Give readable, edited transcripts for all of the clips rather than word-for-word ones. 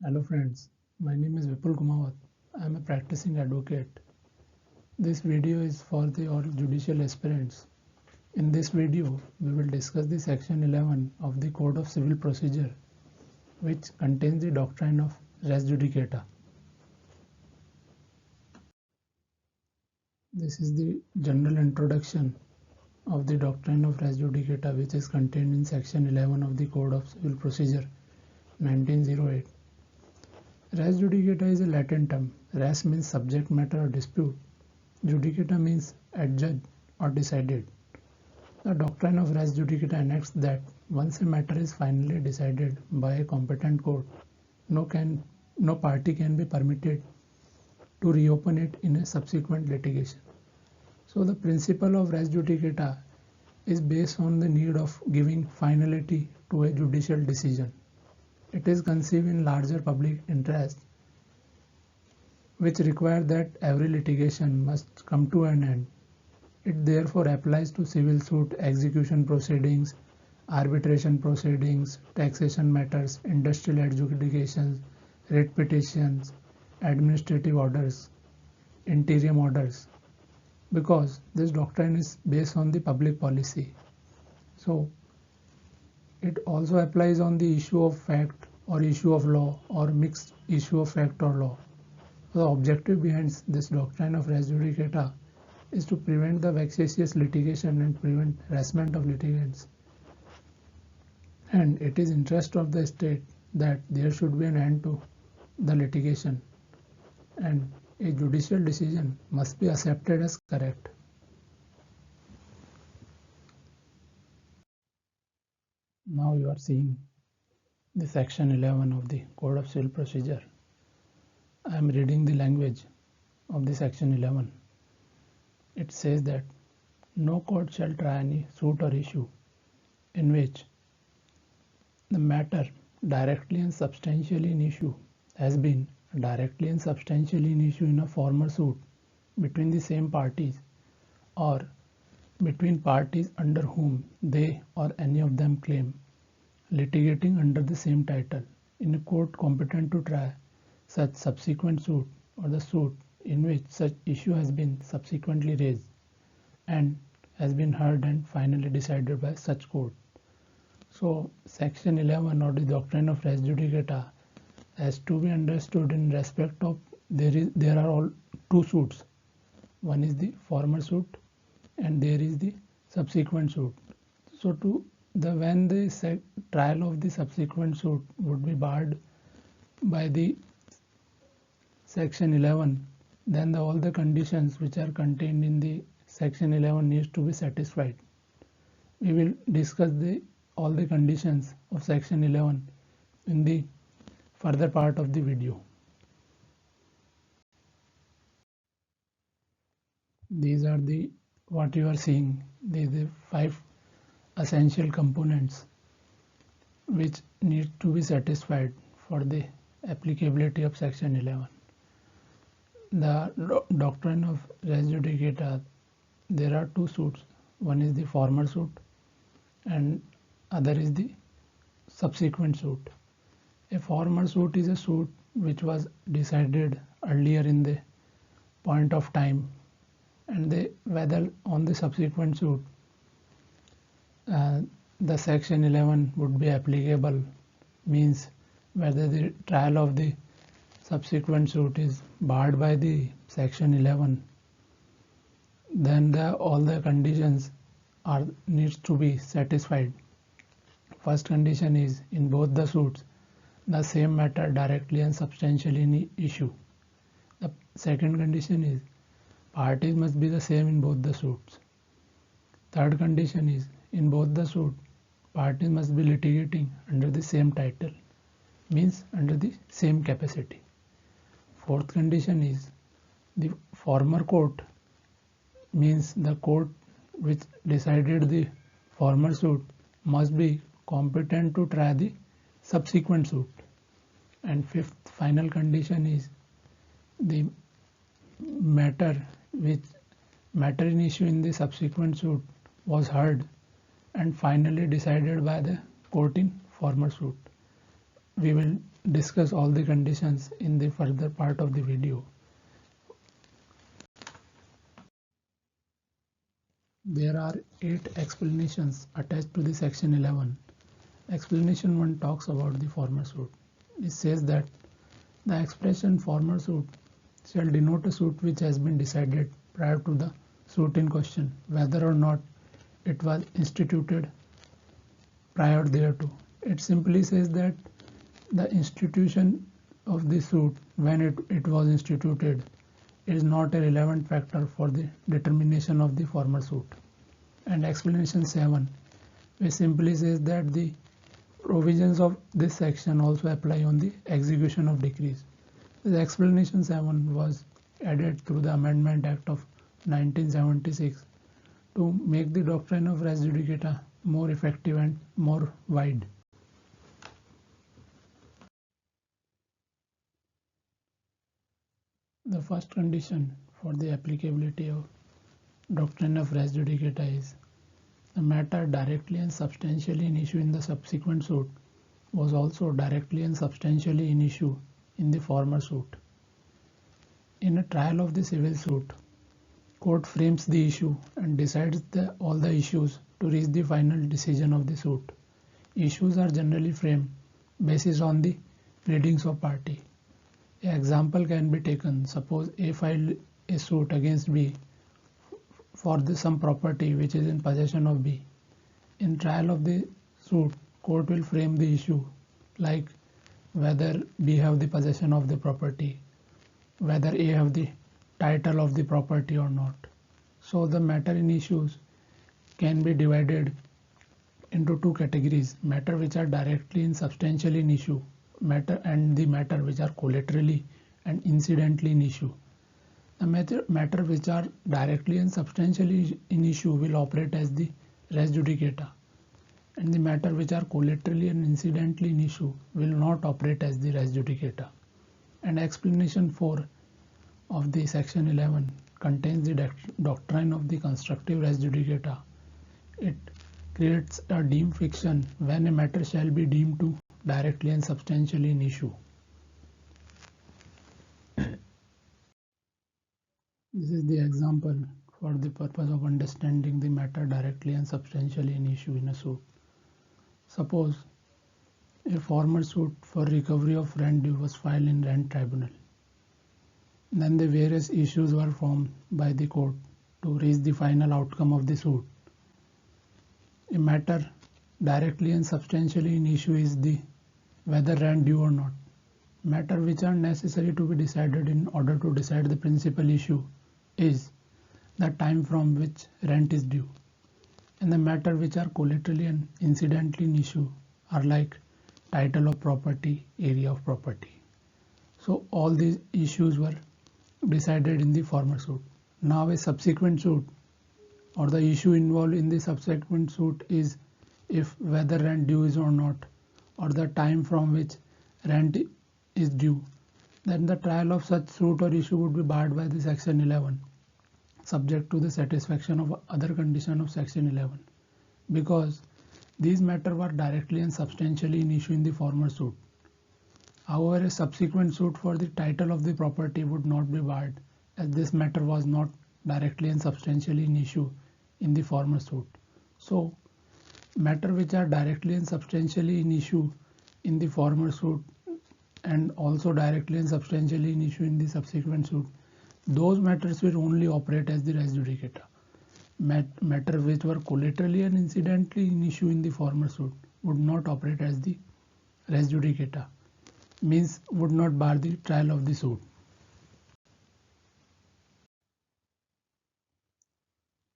Hello friends, my name is Vipul Kumawat. I am a practicing advocate. This video is for the all judicial aspirants. In this video, we will discuss the section 11 of the Code of Civil Procedure, which contains the doctrine of res judicata. This is the general introduction of the doctrine of res judicata, which is contained in section 11 of the Code of Civil Procedure 1908. Res judicata is a Latin term. Res means subject matter or dispute. Judicata means adjudged or decided. The doctrine of res judicata enacts that once a matter is finally decided by a competent court, no party can be permitted to reopen it in a subsequent litigation. So the principle of res judicata is based on the need of giving finality to a judicial decision. It is conceived in larger public interest, which require that every litigation must come to an end. It therefore applies to civil suit, execution proceedings, arbitration proceedings, taxation matters, industrial adjudications, writ petitions, administrative orders, interim orders, because this doctrine is based on the public policy. So it also applies on the issue of fact or issue of law or mixed issue of fact or law. The objective behind this doctrine of res judicata is to prevent the vexatious litigation and prevent harassment of litigants. And it is interest of the state that there should be an end to the litigation, and a judicial decision must be accepted as correct. Now you are seeing the section 11 of the Code of Civil Procedure. I am reading the language of the section 11. It says that no court shall try any suit or issue in which the matter directly and substantially in issue has been directly and substantially in issue in a former suit between the same parties or between parties under whom they or any of them claim, litigating under the same title, in a court competent to try such subsequent suit or the suit in which such issue has been subsequently raised and has been heard and finally decided by such court. So section 11 or the doctrine of res judicata has to be understood in respect of there are all two suits. One is the former suit and there is the subsequent suit. So when the trial of the subsequent suit would be barred by the section 11, then all the conditions which are contained in the section 11 needs to be satisfied. We will discuss all the conditions of section 11 in the further part of the video. These are what you are seeing. These are the 5 essential components which need to be satisfied for the applicability of section 11. The doctrine of res judicata, there are two suits. One is the former suit and other is the subsequent suit. A former suit is a suit which was decided earlier in the point of time, and whether on the subsequent suit the section 11 would be applicable, means whether the trial of the subsequent suit is barred by the section 11, then all the conditions needs to be satisfied. First condition is in both the suits the same matter directly and substantially in issue. The second condition is parties must be the same in both the suits. Third condition is in both the suit parties must be litigating under the same title, means under the same capacity. Fourth condition is the former court, means the court which decided the former suit must be competent to try the subsequent suit. And fifth final condition is the matter in issue in the subsequent suit was heard and finally decided by the court in former suit. We will discuss all the conditions in the further part of the video. There are 8 explanations attached to the section 11. Explanation 1 talks about the former suit. It says that the expression former suit shall denote a suit which has been decided prior to the suit in question, whether or not it was instituted prior thereto. It simply says that the institution of the suit, when it was instituted, is not a relevant factor for the determination of the former suit. And explanation 7, which simply says that the provisions of this section also apply on the execution of decrees. The explanation 7 was added through the Amendment Act of 1976 to make the doctrine of res judicata more effective and more wide. The first condition for the applicability of doctrine of res judicata is the matter directly and substantially in issue in the subsequent suit was also directly and substantially in issue in the former suit. In a trial of the civil suit, court frames the issue and decides all the issues to reach the final decision of the suit. Issues are generally framed based on the pleadings of party. An example can be taken. Suppose A filed a suit against B for some property which is in possession of B. In trial of the suit, court will frame the issue like whether B have the possession of the property, whether A have the title of the property or not. So the matter in issues can be divided into 2 categories: matter which are directly and substantially in issue, and the matter which are collaterally and incidentally in issue. The matter which are directly and substantially in issue will operate as the res judicata, and the matter which are collaterally and incidentally in issue will not operate as the res judicata. And explanation 4 of the section 11 contains the doctrine of the constructive res judicata. It creates a deemed fiction when a matter shall be deemed to directly and substantially in issue. This is the example for the purpose of understanding the matter directly and substantially in issue in a suit. Suppose a former suit for recovery of rent due was filed in rent tribunal. Then the various issues were formed by the court to reach the final outcome of the suit. A matter directly and substantially in issue is the whether rent due or not. Matter which are necessary to be decided in order to decide the principal issue is the time from which rent is due. And the matter which are collaterally and incidentally in issue are like title of property, area of property. So all these issues were decided in the former suit. Now a subsequent suit, or the issue involved in the subsequent suit, is if whether rent due is or not, or the time from which rent is due. Then the trial of such suit or issue would be barred by the section 11, subject to the satisfaction of other condition of section 11, because these matters were directly and substantially in issue in the former suit. However, a subsequent suit for the title of the property would not be barred, as this matter was not directly and substantially in issue in the former suit. So, matter which are directly and substantially in issue in the former suit and also directly and substantially in issue in the subsequent suit, those matters will only operate as the res judicata. Matter which were collaterally and incidentally in issue in the former suit would not operate as the res judicata, means would not bar the trial of the suit.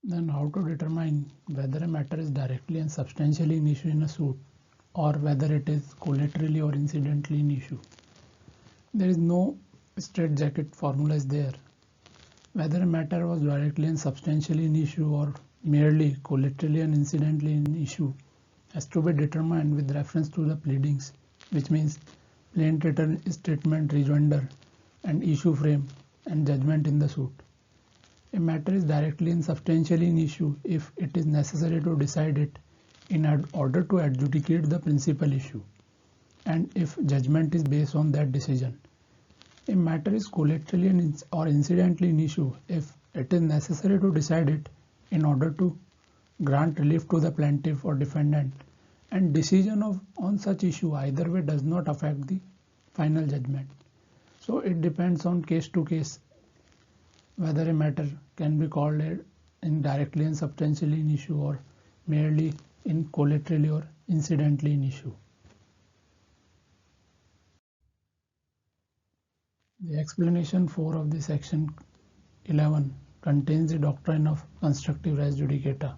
Then how to determine whether a matter is directly and substantially in issue in a suit, or whether it is collaterally or incidentally in issue? There is no straitjacket formula is there. Whether a matter was directly and substantially in issue or merely collaterally and incidentally in issue has to be determined with reference to the pleadings, which means plain statement, rejoinder, and issue frame and judgment in the suit. A matter is directly and substantially in issue if it is necessary to decide it in order to adjudicate the principal issue. and if judgment is based on that decision. A matter is collaterally or incidentally in issue if it is necessary to decide it in order to grant relief to the plaintiff or defendant, and decision on such issue either way does not affect the final judgment. So it depends on case to case whether a matter can be called indirectly and substantially in issue or merely in collaterally or incidentally in issue. The explanation 4 of the section 11 contains the doctrine of constructive res judicata.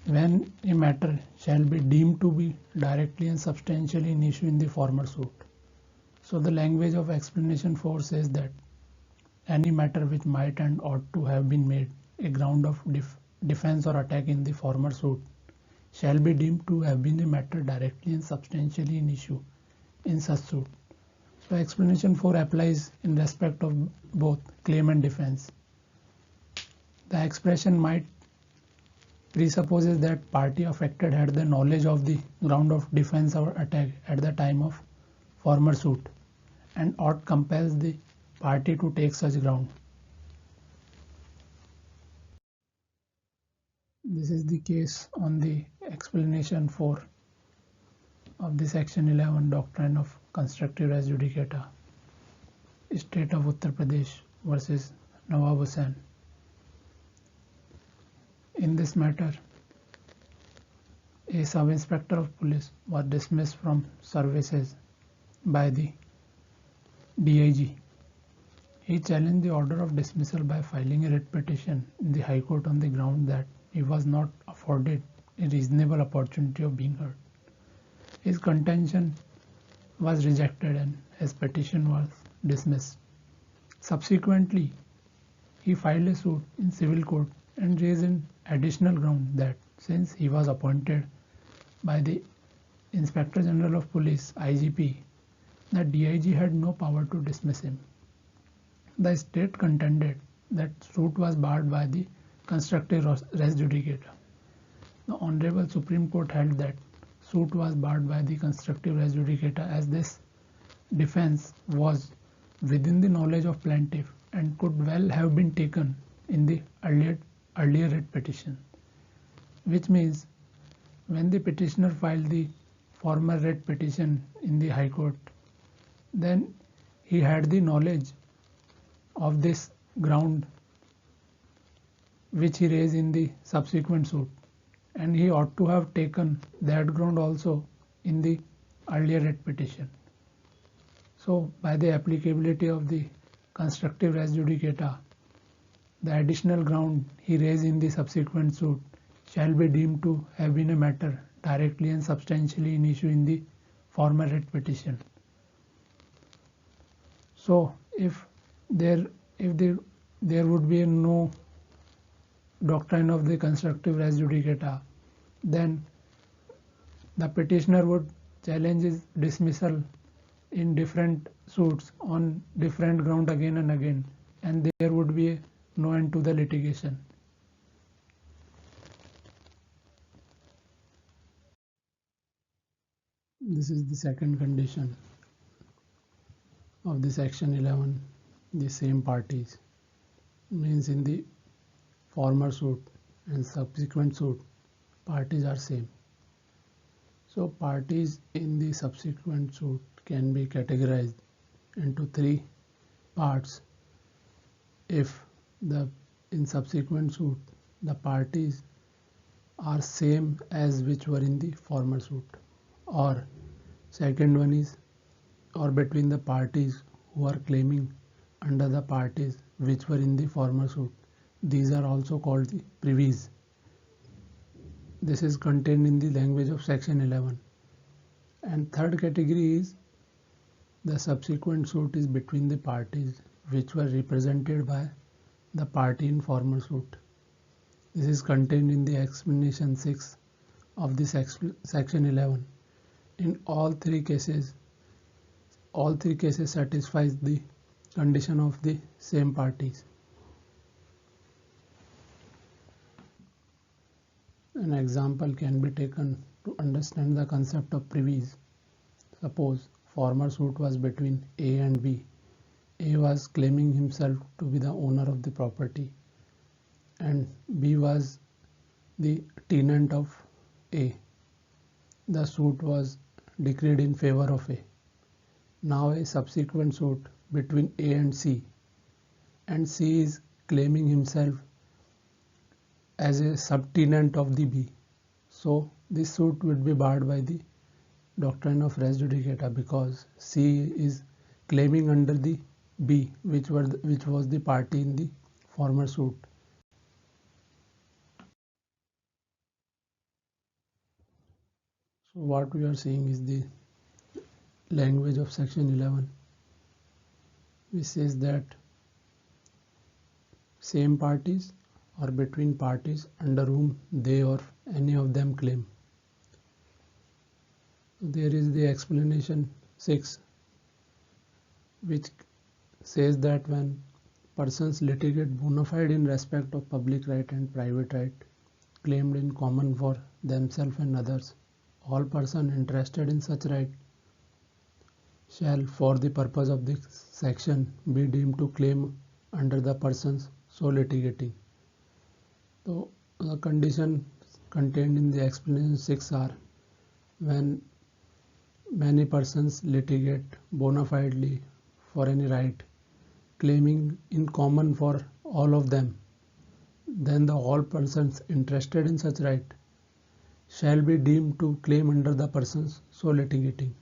When a matter shall be deemed to be directly and substantially in issue in the former suit. So the language of explanation 4 says that any matter which might and ought to have been made a ground of defense or attack in the former suit shall be deemed to have been a matter directly and substantially in issue in such suit. So explanation 4 applies in respect of both claim and defense. The expression might presupposes that party affected had the knowledge of the ground of defense or attack at the time of former suit, and ought compels the party to take such ground. This is the case on the explanation 4 of the section 11 doctrine of constructive res judicata, State of Uttar Pradesh versus Nawab Hussain. In this matter, a sub-inspector of police was dismissed from services by the DIG. He challenged the order of dismissal by filing a writ petition in the High Court on the ground that he was not afforded a reasonable opportunity of being heard. His contention was rejected and his petition was dismissed. Subsequently, he filed a suit in civil court and raised an additional ground that since he was appointed by the Inspector General of Police (IGP), the DIG had no power to dismiss him. The state contended that suit was barred by the constructive res judicata. The Honorable Supreme Court held that suit was barred by the constructive res judicata as this defense was within the knowledge of plaintiff and could well have been taken in the earlier writ petition, which means when the petitioner filed the former writ petition in the High Court, then he had the knowledge of this ground which he raised in the subsequent suit, and he ought to have taken that ground also in the earlier writ petition. So by the applicability of the constructive res judicata, the additional ground he raised in the subsequent suit shall be deemed to have been a matter directly and substantially in issue in the former writ petition. So if there would be no doctrine of the constructive res judicata, then the petitioner would challenge his dismissal in different suits on different ground again and again, and there would be no end to the litigation. This is the second condition of the section 11, the same parties, means in the former suit and subsequent suit parties are same. So parties in the subsequent suit can be categorized into three parts if in subsequent suit the parties are same as which were in the former suit, or second one is or between the parties who are claiming under the parties which were in the former suit. These are also called the privies. This is contained in the language of section 11. And third category is the subsequent suit is between the parties which were represented by the party in former suit. This is contained in the explanation 6 of this section 11. In all three cases satisfies the condition of the same parties. An example can be taken to understand the concept of privies, suppose former suit was between A and B. A was claiming himself to be the owner of the property and B was the tenant of A. The suit was decreed in favor of A. Now a subsequent suit between A and C is claiming himself as a subtenant of the B. So this suit would be barred by the doctrine of res judicata because C is claiming under the B, which was the party in the former suit. So what we are seeing is the language of section 11, which says that same parties or between parties under whom they or any of them claim. There is the explanation 6, which says that when persons litigate bona fide in respect of public right and private right claimed in common for themselves and others, all persons interested in such right shall, for the purpose of this section, be deemed to claim under the persons so litigating. So the conditions contained in the explanation 6 are when many persons litigate bona fidely for any right claiming in common for all of them, then the all persons interested in such right shall be deemed to claim under the persons so litigating.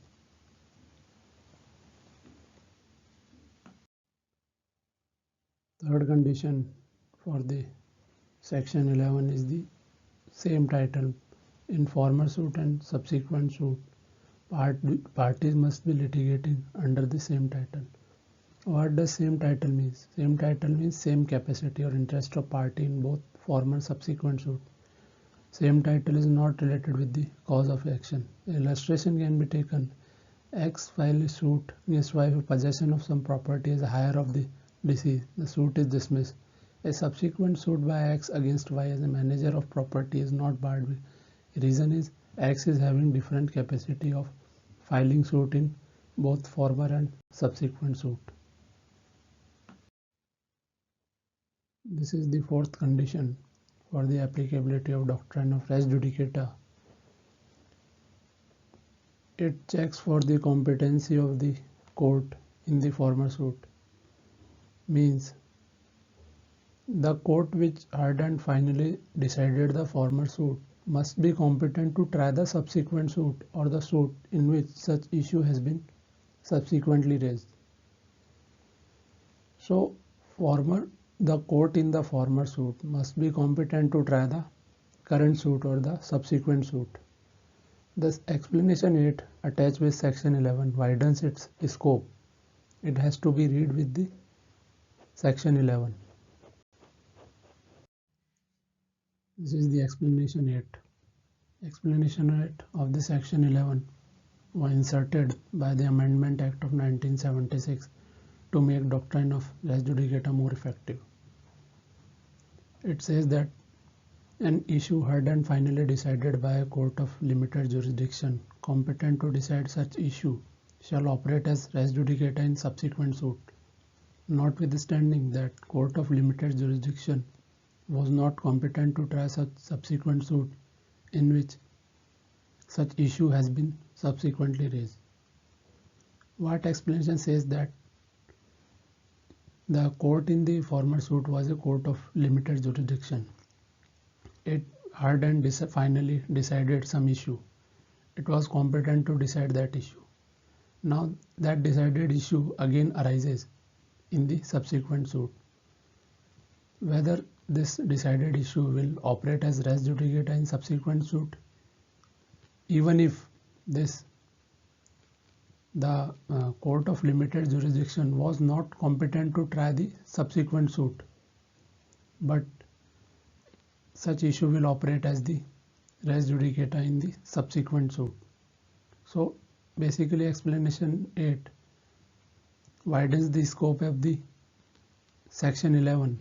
Third condition for the section 11 is the same title in former suit and subsequent suit. Parties must be litigating under the same title. What does same title means? Same title means same capacity or interest of party in both former and subsequent suit. Same title is not related with the cause of action. Illustration can be taken. X filed a suit against Y for possession of some property as a hire of the deceased. The suit is dismissed. A subsequent suit by X against Y as a manager of property is not barred. The reason is X is having different capacity of filing suit in both former and subsequent suit. This is the fourth condition for the applicability of doctrine of res judicata. It checks for the competency of the court in the former suit. Means the court which heard and finally decided the former suit must be competent to try the subsequent suit or the suit in which such issue has been subsequently raised. So the court in the former suit must be competent to try the current suit or the subsequent suit. Thus, explanation 8 attached with section 11 widens its scope. It has to be read with the section 11. This is the explanation 8. Explanation 8 of the section 11 was inserted by the Amendment Act of 1976 to make doctrine of res judicata more effective. It says that an issue heard and finally decided by a court of limited jurisdiction competent to decide such issue shall operate as res judicata in subsequent suit, notwithstanding that court of limited jurisdiction was not competent to try such subsequent suit in which such issue has been subsequently raised. What explanation says that the court in the former suit was a court of limited jurisdiction. It heard and finally decided some issue. It was competent to decide that issue. Now that decided issue again arises in the subsequent suit. Whether this decided issue will operate as res judicata in subsequent suit, even if the court of limited jurisdiction was not competent to try the subsequent suit, but such issue will operate as the res judicata in the subsequent suit. So basically explanation 8 widens the scope of the section 11.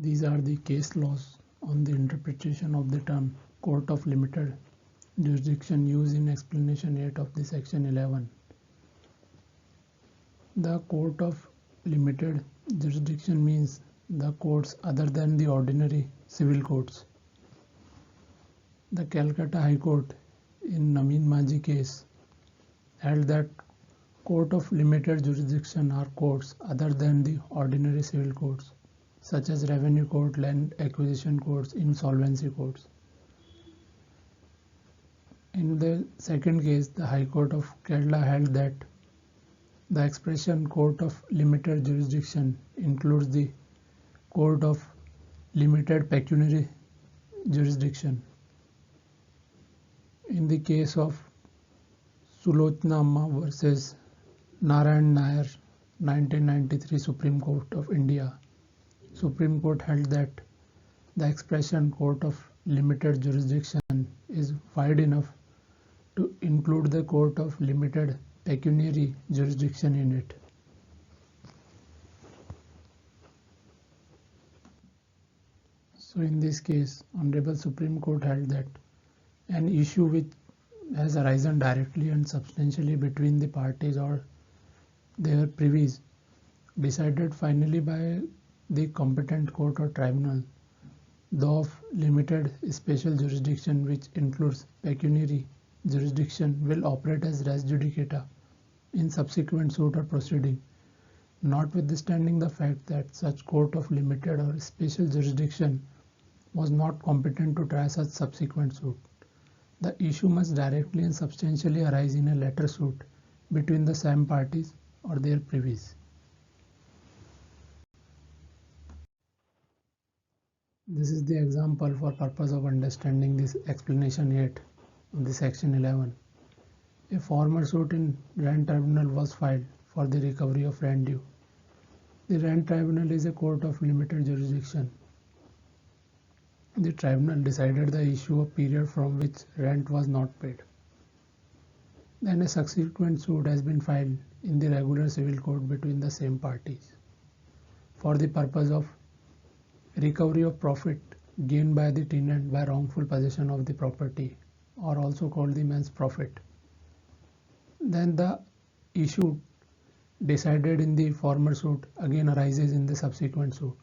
These are the case laws on the interpretation of the term court of limited jurisdiction used in explanation 8 of the section 11. The court of limited jurisdiction means the courts other than the ordinary civil courts. The Calcutta High Court in Naveen Maji case held that court of limited jurisdiction are courts other than the ordinary civil courts, such as revenue court, land acquisition courts, insolvency courts. In the second case, the High Court of Kerala held that the expression court of limited jurisdiction includes the court of limited pecuniary jurisdiction. In the case of Sulochana Amma versus Narayan Nair, 1993 Supreme Court of India, Supreme Court held that the expression court of limited jurisdiction is wide enough to include the court of limited pecuniary jurisdiction in it. So in this case, Honorable Supreme Court held that an issue which has arisen directly and substantially between the parties or their privies, decided finally by the competent court or tribunal, though of limited special jurisdiction which includes pecuniary jurisdiction, will operate as res judicata in subsequent suit or proceeding, notwithstanding the fact that such court of limited or special jurisdiction was not competent to try such subsequent suit. The issue must directly and substantially arise in a later suit between the same parties or their privies. This is the example for purpose of understanding this explanation 8 of the section 11. A former suit in rent tribunal was filed for the recovery of rent due. The rent tribunal is a court of limited jurisdiction. The tribunal decided the issue of period from which rent was not paid. Then a subsequent suit has been filed in the regular civil court between the same parties for the purpose of recovery of profit gained by the tenant by wrongful possession of the property, or also called the man's profit. Then the issue decided in the former suit again arises in the subsequent suit.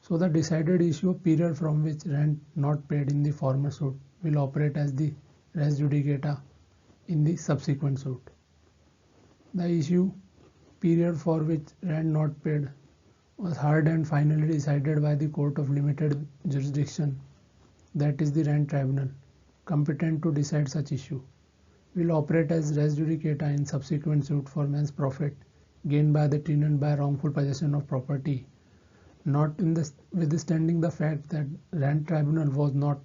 So the decided issue of period from which rent not paid in the former suit will operate as the res judicata in the subsequent suit. The issue period for which rent not paid was heard and finally decided by the court of limited jurisdiction, that is the rent tribunal, competent to decide such issue, will operate as res judicata in subsequent suit for man's profit gained by the tenant by wrongful possession of property, notwithstanding the fact that rent tribunal was not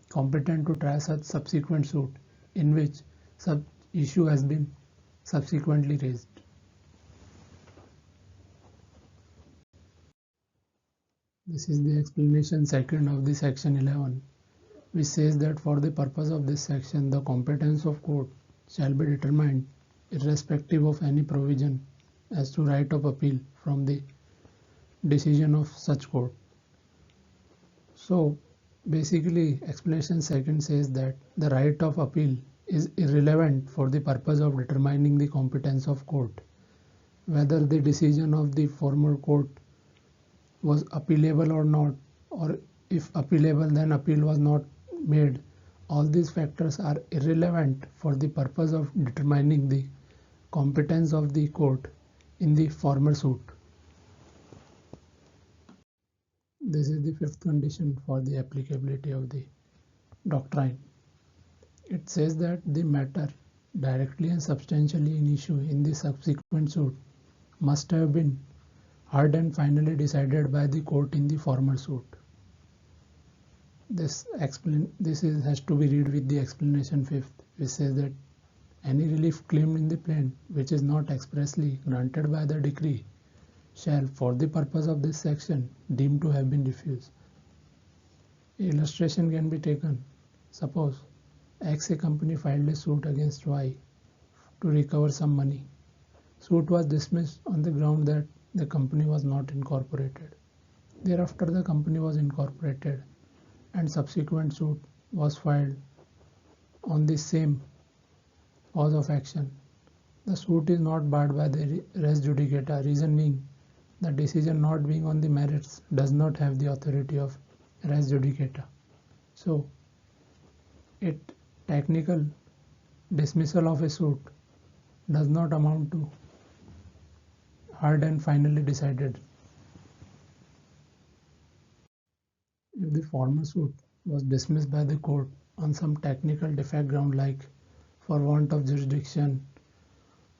competent to try such subsequent suit in which such issue has been subsequently raised. This is the explanation second of the section 11, which says that for the purpose of this section, the competence of court shall be determined irrespective of any provision as to right of appeal from the decision of such court. So basically, explanation second says that the right of appeal is irrelevant for the purpose of determining the competence of court. Whether the decision of the former court was appealable or not, or if appealable then appeal was not made, all these factors are irrelevant for the purpose of determining the competence of the court in the former suit. This is the fifth condition for the applicability of the doctrine. It says that the matter directly and substantially in issue in the subsequent suit must have been heard and finally decided by the court in the former suit. This has to be read with the explanation fifth, which says that any relief claimed in the plaint which is not expressly granted by the decree shall, for the purpose of this section, deemed to have been refused. Illustration can be taken. Suppose X a company filed a suit against Y to recover some money. Suit was dismissed on the ground that the company was not incorporated. Thereafter, the company was incorporated and subsequent suit was filed on the same cause of action. The suit is not barred by the res judicata, reason being the decision not being on the merits does not have the authority of res judicata. So, it technical dismissal of a suit does not amount to heard and finally decided. If the former suit was dismissed by the court on some technical defect ground like for want of jurisdiction,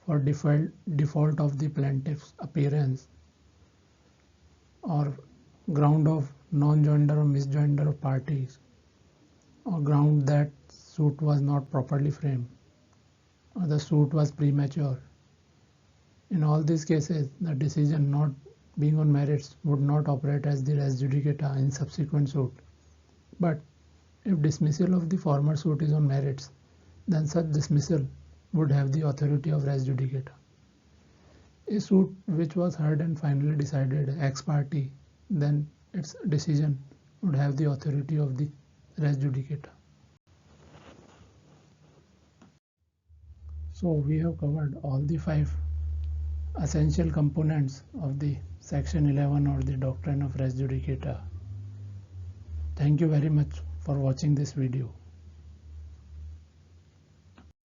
for default of the plaintiff's appearance, or ground of non-joinder or misjoinder of parties, or ground that suit was not properly framed, or the suit was premature. In all these cases, the decision not being on merits would not operate as the res judicata in subsequent suit. But if dismissal of the former suit is on merits, then such dismissal would have the authority of res judicata. A suit which was heard and finally decided ex parte, then its decision would have the authority of the res judicata. So we have covered all the 5 essential components of the section 11 or the doctrine of res judicata. Thank you very much for watching this video.